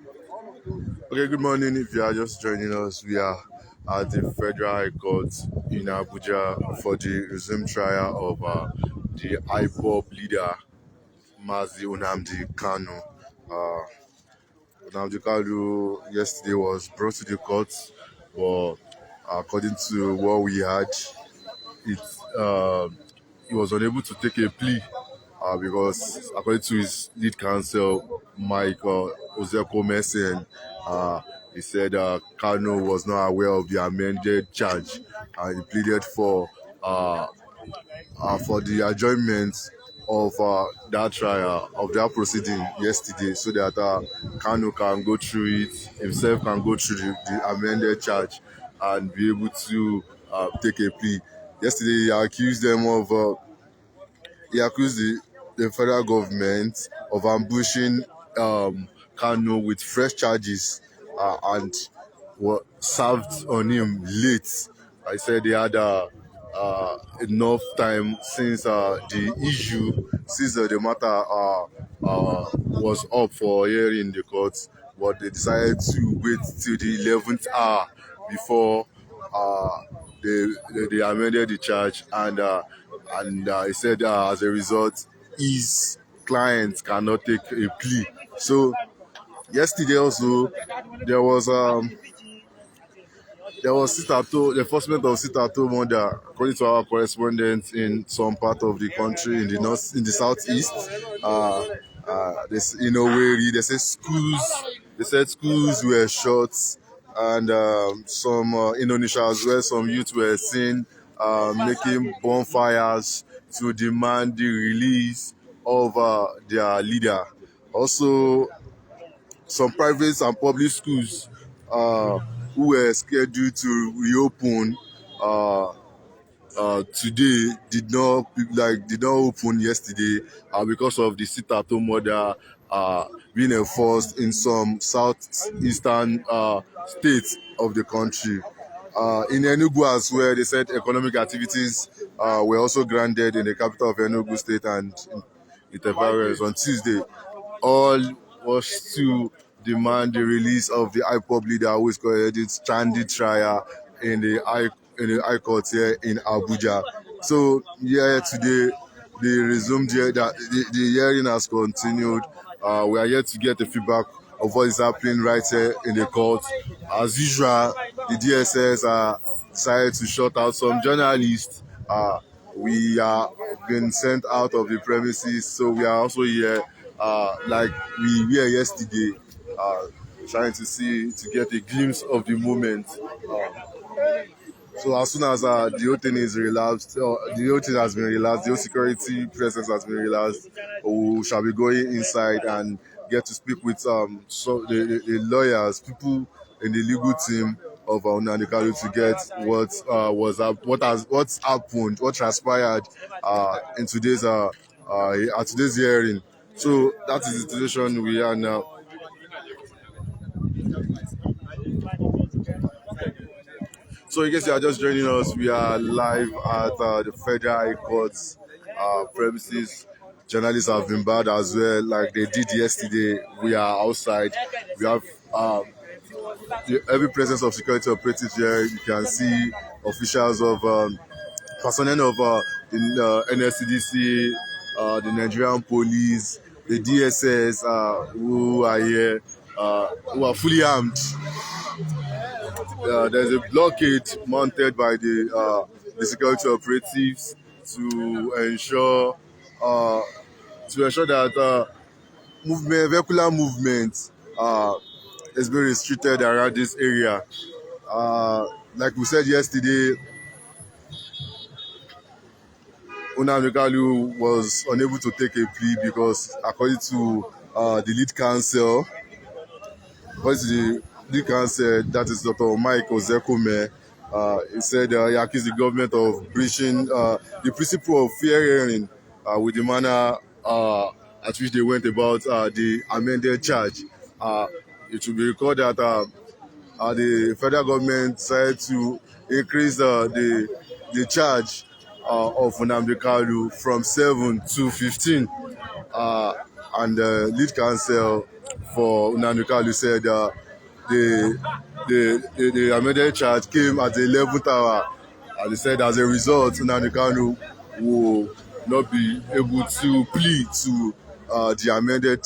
Okay, good morning. If you are just joining us, we are at the Federal High Court in Abuja for the resumed trial of the IPOB leader, Mazi Nnamdi Kanu. Uh, Nnamdi Kanu yesterday was brought to the court, but according to what we had, it he was unable to take a plea because according to his lead counsel, Mike Ozeko Messen, he said Kano was not aware of the amended charge and he pleaded uh, for the adjournment of that trial, of that proceeding yesterday, so that Kano can go through it, himself can go through the amended charge and be able to take a plea. Yesterday, he accused the federal government of ambushing Kanu with fresh charges and were served on him late. I said they had enough time since the matter was up for hearing in the court, but they decided to wait till the 11th hour before uh, they amended the charge, and he said as a result, his client cannot take a plea. So yesterday also there was sit at home, the enforcement of sit at home order, according to our correspondents in some part of the country in the north, in the southeast. This, where they say they said schools were shut, and some Indonesia as well. Some youth were seen making bonfires to demand the release of their leader. Also, some private and public schools who were scheduled to reopen uh, today did not open yesterday because of the sit-at-home order being enforced in some southeastern states of the country. In Enugu as well, they said economic activities were also granted in the capital of Enugu State and in its environs on Tuesday. All was to demand the release of the IPOB leader who is currently stranded trial in the High Court here in Abuja. So yeah, today they resumed here. The hearing has continued. We are yet to get the feedback of what is happening right here in the court. As usual, the DSS are decided to shut out some journalists. We are been sent out of the premises, so we are also here, like we were yesterday, trying to get a glimpse of the moment. So as soon as the whole thing is relaxed, the whole thing has been relaxed, the whole security presence has been relaxed, we shall be going inside and get to speak with the lawyers, people in the legal team of Nnamdi Kanu to get what's happened, what transpired in today's hearing. So that is the situation we are now. So in case you are just joining us, we are live at the Federal High Court's premises. Journalists have been barred as well, like they did yesterday. We are outside. We have every presence of security operatives here. You can see officials of personnel of the NSCDC, the Nigerian police, the DSS, who are here, who are fully armed. There's a blockade mounted by the security operatives to ensure that vehicular movement is being restricted around this area. Like we said yesterday, Nnamdi Kanu was unable to take a plea because, according to the lead counsel, that is Dr. Mike Ozekome, he said he accused the government of breaching the principle of fair hearing with the manner at which they went about the amended charge. It should be recalled that the federal government decided to increase the charge of Nnamdi Kanu from 7 to 15, and the lead counsel for Nnamdi said the, the amended charge came at the 11th hour, and they said as a result, Nnamdi will not be able to plead to the amended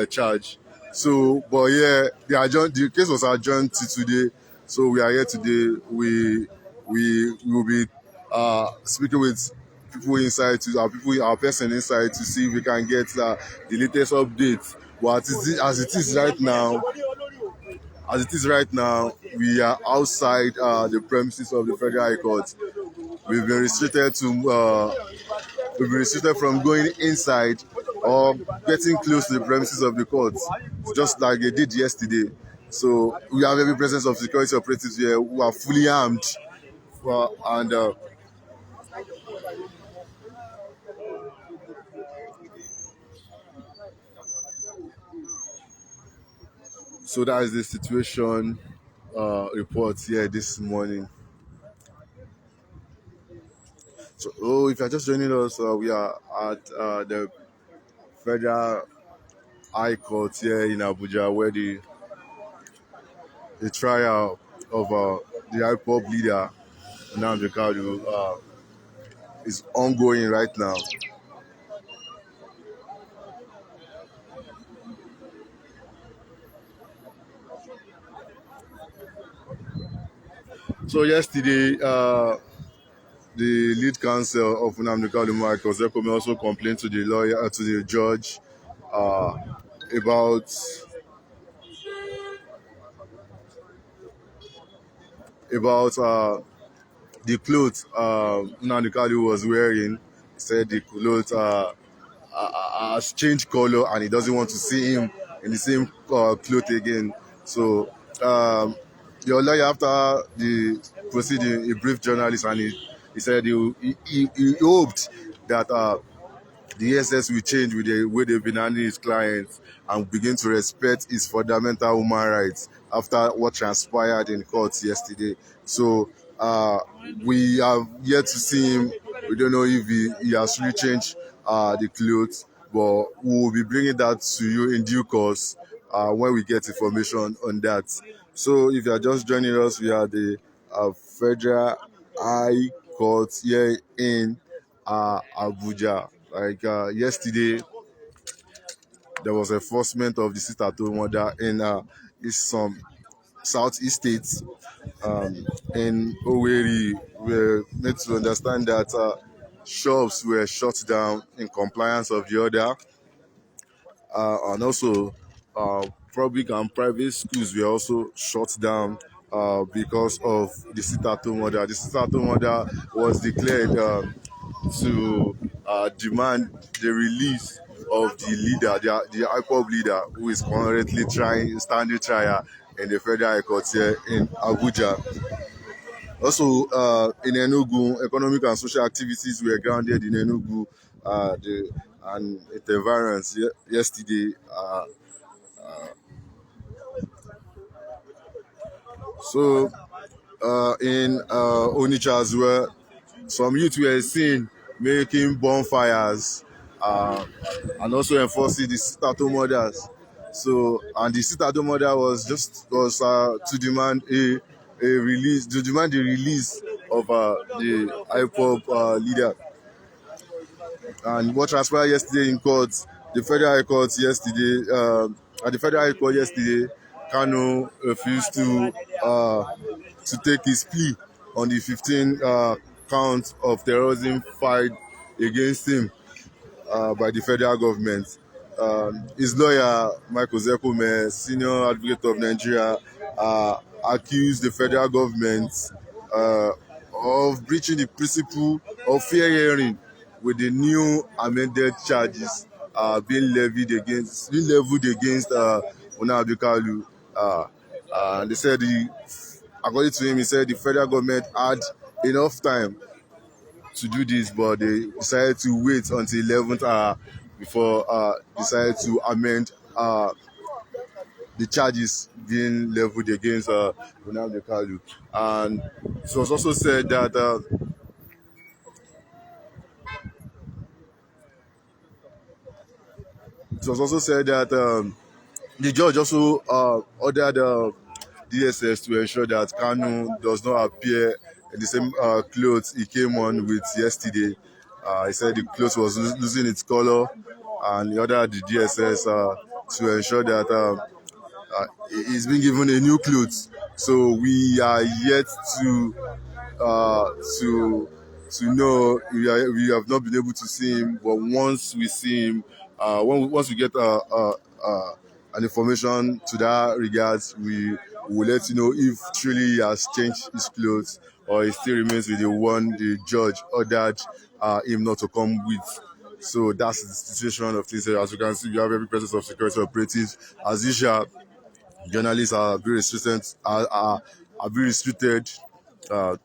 charge. So, but yeah, the case was adjourned to today. So we are here today. We will be speaking with people inside to our person inside to see if we can get the latest updates. But as it is right now, we are outside the premises of the Federal High Court. We've been restricted to we've been restricted from going inside or getting close to the premises of the court, just like they did yesterday. So we have every presence of security operatives here who are fully armed, and so that is the situation report here this morning. So, if you're just joining us, we are at the Federal High Court here in Abuja, where the trial of the IPOB leader Nnamdi Kanu is ongoing right now. So yesterday, the lead counsel of Nnamdi Kanu, Michael Zekome, also complained to the lawyer, to the judge, uh, about the clothes Nnamdi Kanu was wearing. He said the clothes has changed color and he doesn't want to see him in the same cloth again. So your lawyer, after the proceeding, he briefed journalists and he said he hoped that the ESS will change with the way they've been handling his clients and begin to respect his fundamental human rights after what transpired in court yesterday. So we have yet to see him. We don't know if he has really changed the clothes, but we will be bringing that to you in due course when we get information on that. So if you are just joining us, we are the Federal High Court here in Abuja. Like yesterday, there was enforcement of the sit-at-home order in some southeast states. In Owerri, we're made to understand that shops were shut down in compliance of the order, and also public and private schools were also shut down because of the sit-at-home order. The sit-at-home order was declared to demand the release of the leader, the IPOB leader, who is currently standing trial in the Federal High Court here in Abuja. Also, in Enugu, economic and social activities were grounded in Enugu and its environs yesterday. So, in Onitsha as well, some youth were seen making bonfires and also enforcing the sit-at-home orders. So, and the sit-at-home order was to demand a release, to demand the release of the IPOB leader. And what transpired yesterday in court, the Federal High Court yesterday, at the Federal High Court yesterday, Kanu refused to take his plea on the 15 count of terrorism filed against him by the federal government. His lawyer, Michael Zekome, senior advocate of Nigeria, accused the federal government uh, of breaching the principle of fair hearing with the new amended charges being leveled against Nnamdi Kanu. And they said, according to him, he said the federal government had enough time to do this, but they decided to wait until 11th hour before decided to amend the charges being leveled against Nnamdi Kanu. And it was also said that The judge also ordered DSS to ensure that Kanu does not appear in the same clothes he came on with yesterday. He said the clothes was losing its color, and he ordered the DSS to ensure that he's been given a new clothes. So we are yet to uh, to know. We have not been able to see him, but once we see him, once we get an information to that regards, we will let you know if truly he has changed his clothes or he still remains with the one the judge ordered him not to come with. So that's the situation of things. As you can see, we have every presence of security operatives. As usual, journalists are very restricted. Are very restricted. Uh,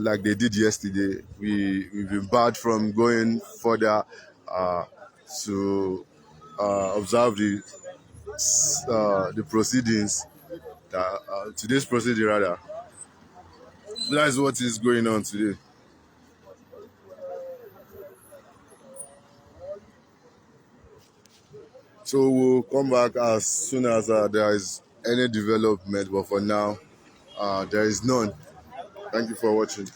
like they did yesterday. We've been barred from going further uh, to observe the proceedings. Today's proceeding rather. That is what is going on today. So we'll come back as soon as there is any development. But for now, there is none. Thank you for watching.